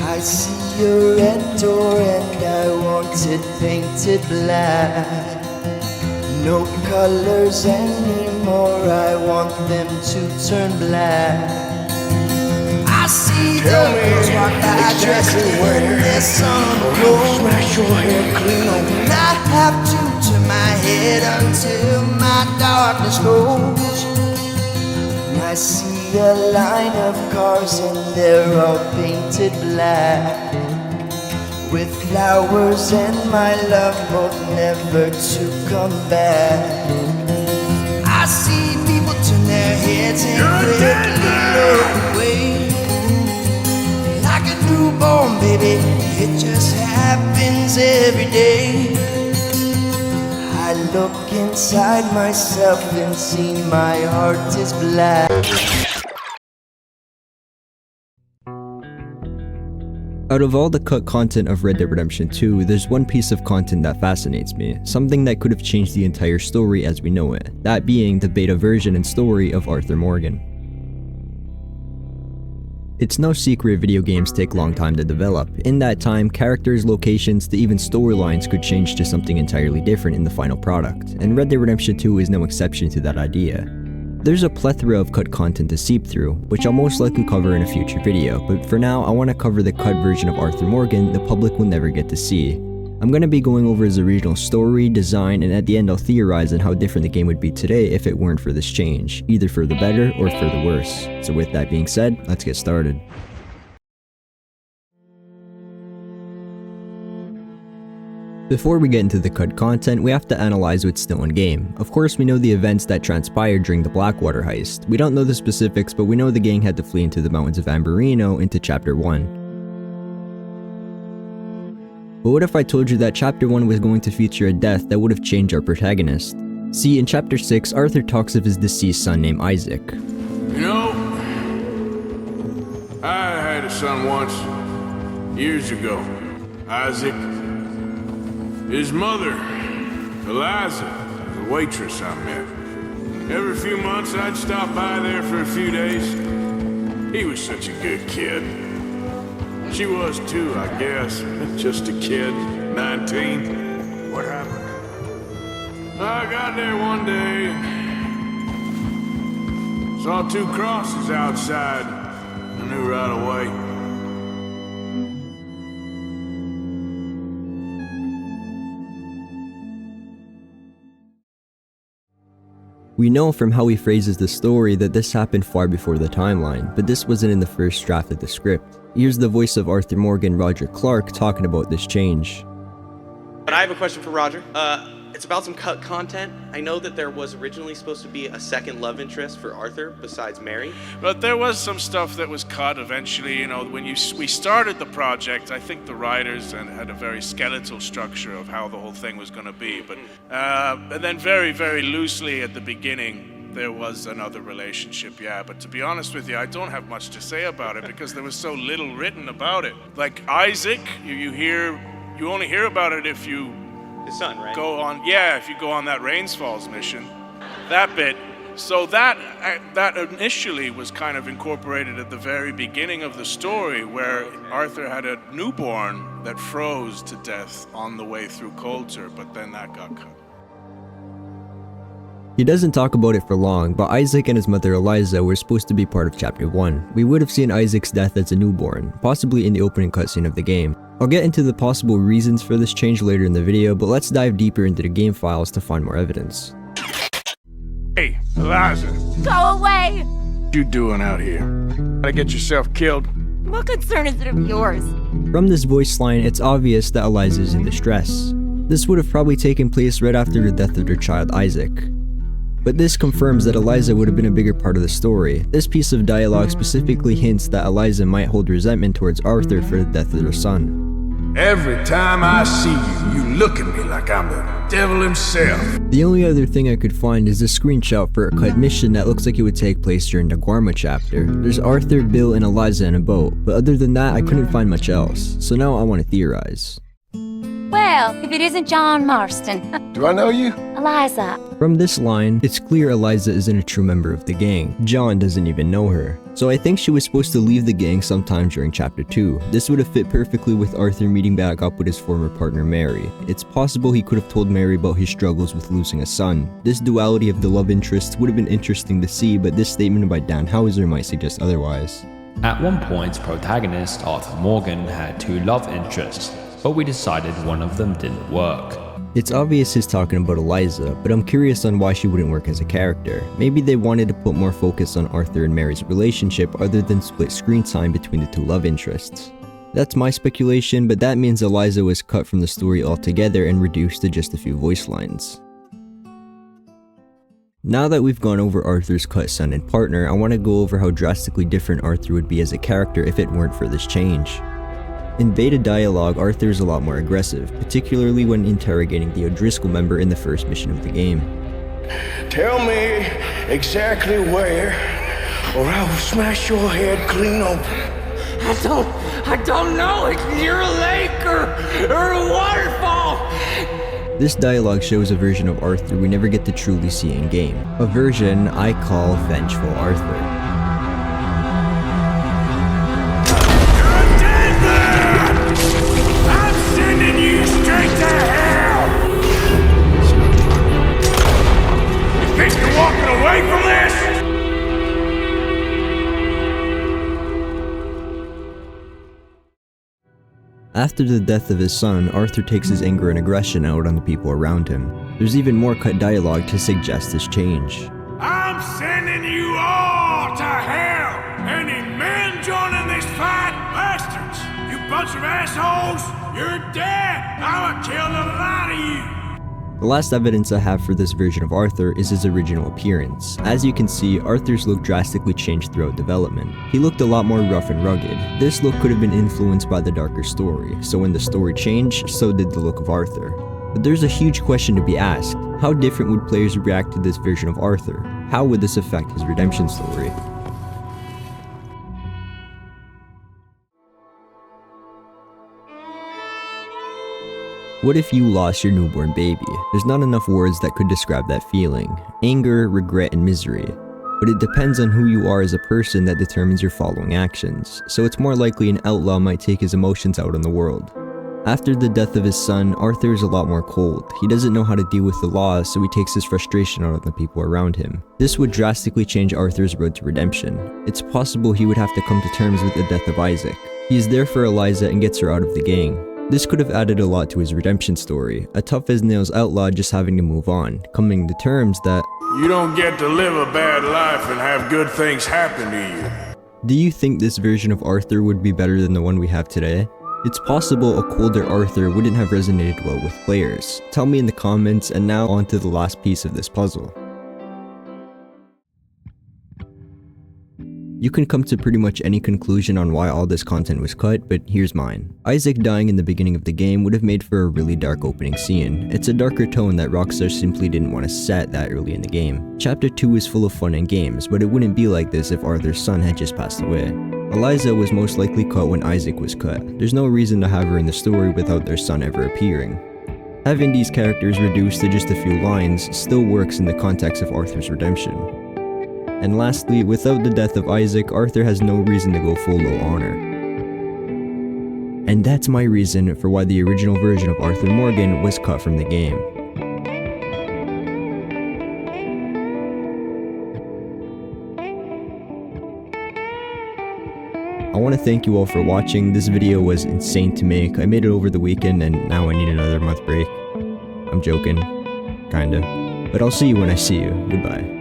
I see a red door and I want it painted black. No colors anymore, I want them to turn black. I see the girls while I dress in their summer clothes. Smash your hair clean, and I have to turn my head until my darkness grows. And I see a line of cars and they're all painted black, with flowers and my love both never to come back. I see people turn their heads and quickly look away. Like a newborn baby, it just happens every day. I look inside myself and see my heart is black. Out of all the cut content of Red Dead Redemption 2, there's one piece of content that fascinates me, something that could have changed the entire story as we know it, that being the beta version and story of Arthur Morgan. It's no secret video games take a long time to develop. In that time, characters, locations, to even storylines could change to something entirely different in the final product, and Red Dead Redemption 2 is no exception to that idea. There's a plethora of cut content to seep through, which I'll most likely cover in a future video, but for now I want to cover the cut version of Arthur Morgan the public will never get to see. I'm going to be going over his original story, design, and at the end I'll theorize on how different the game would be today if it weren't for this change, either for the better or for the worse. So with that being said, let's get started. Before we get into the cut content, we have to analyze what's still in game. Of course, we know the events that transpired during the Blackwater heist. We don't know the specifics, but we know the gang had to flee into the mountains of Amberino into Chapter 1. But what if I told you that Chapter 1 was going to feature a death that would have changed our protagonist? See, in Chapter 6, Arthur talks of his deceased son named Isaac. You know, I had a son once, years ago, Isaac. His mother, Eliza, the waitress I met. Every few months I'd stop by there for a few days. He was such a good kid. She was too, I guess. Just a kid, 19. What happened? I got there one day and saw two crosses outside. I knew right away. We know from how he phrases the story that this happened far before the timeline, but this wasn't in the first draft of the script. Here's the voice of Arthur Morgan, Roger Clark, talking about this change. But I have a question for Roger. It's about some cut content. I know that there was originally supposed to be a second love interest for Arthur besides Mary. But there was some stuff that was cut eventually. You know, when we started the project, I think the writers had a very skeletal structure of how the whole thing was going to be. But and then very, very loosely at the beginning, there was another relationship, yeah. But to be honest with you, I don't have much to say about it because there was so little written about it. Like Isaac, you only hear about it if you His son, right? If you go on that Rains Falls mission, that bit. So that initially was kind of incorporated at the very beginning of the story, where Arthur had a newborn that froze to death on the way through Coulter, but then that got cut. He doesn't talk about it for long, but Isaac and his mother Eliza were supposed to be part of Chapter 1. We would have seen Isaac's death as a newborn, possibly in the opening cutscene of the game. I'll get into the possible reasons for this change later in the video, but let's dive deeper into the game files to find more evidence. Hey, Eliza. Go away! What you doing out here? Gotta get yourself killed? What concern is it of yours? From this voice line, it's obvious that Eliza is in distress. This would have probably taken place right after the death of their child Isaac. But this confirms that Eliza would have been a bigger part of the story. This piece of dialogue specifically hints that Eliza might hold resentment towards Arthur for the death of their son. Every time I see you, you look at me like I'm the devil himself. The only other thing I could find is a screenshot for a cut mission that looks like it would take place during the Guarma chapter. There's Arthur, Bill, and Eliza in a boat, but other than that I couldn't find much else. So now I want to theorize. Well, if it isn't John Marston. Do I know you? A Eliza. From this line, it's clear Eliza isn't a true member of the gang. John doesn't even know her. So I think she was supposed to leave the gang sometime during chapter 2. This would have fit perfectly with Arthur meeting back up with his former partner Mary. It's possible he could have told Mary about his struggles with losing a son. This duality of the love interests would have been interesting to see, but this statement by Dan Houser might suggest otherwise. At one point, protagonist Arthur Morgan had 2 love interests, but we decided one of them didn't work. It's obvious he's talking about Eliza, but I'm curious on why she wouldn't work as a character. Maybe they wanted to put more focus on Arthur and Mary's relationship other than split screen time between the 2 love interests. That's my speculation, but that means Eliza was cut from the story altogether and reduced to just a few voice lines. Now that we've gone over Arthur's cut son and partner, I want to go over how drastically different Arthur would be as a character if it weren't for this change. In beta dialogue, Arthur is a lot more aggressive, particularly when interrogating the O'Driscoll member in the first mission of the game. Tell me exactly where, or I will smash your head clean open. I don't know. It's near a lake or a waterfall. This dialogue shows a version of Arthur we never get to truly see in game. A version I call Vengeful Arthur. I'm sending you straight to hell! You think you're walking away from this? After the death of his son, Arthur takes his anger and aggression out on the people around him. There's even more cut dialogue to suggest this change. I'm sending you all to hell! Any men joining this fight, bastards! You bunch of assholes! You're dead! I'ma kill the lot of you! The last evidence I have for this version of Arthur is his original appearance. As you can see, Arthur's look drastically changed throughout development. He looked a lot more rough and rugged. This look could have been influenced by the darker story, so when the story changed, so did the look of Arthur. But there's a huge question to be asked. How different would players react to this version of Arthur? How would this affect his redemption story? What if you lost your newborn baby? There's not enough words that could describe that feeling. Anger, regret, and misery. But it depends on who you are as a person that determines your following actions, so it's more likely an outlaw might take his emotions out on the world. After the death of his son, Arthur is a lot more cold. He doesn't know how to deal with the law, so he takes his frustration out on the people around him. This would drastically change Arthur's road to redemption. It's possible he would have to come to terms with the death of Isaac. He is there for Eliza and gets her out of the gang. This could have added a lot to his redemption story, a tough-as-nails outlaw just having to move on, coming to terms that You don't get to live a bad life and have good things happen to you. Do you think this version of Arthur would be better than the one we have today? It's possible a colder Arthur wouldn't have resonated well with players. Tell me in the comments, and now on to the last piece of this puzzle. You can come to pretty much any conclusion on why all this content was cut, but here's mine. Isaac dying in the beginning of the game would have made for a really dark opening scene. It's a darker tone that Rockstar simply didn't want to set that early in the game. Chapter 2 is full of fun and games, but it wouldn't be like this if Arthur's son had just passed away. Eliza was most likely cut when Isaac was cut. There's no reason to have her in the story without their son ever appearing. Having these characters reduced to just a few lines still works in the context of Arthur's redemption. And lastly, without the death of Isaac, Arthur has no reason to go full low honor. And that's my reason for why the original version of Arthur Morgan was cut from the game. I want to thank you all for watching. This video was insane to make. I made it over the weekend and now I need another month break. I'm joking. Kinda. But I'll see you when I see you. Goodbye.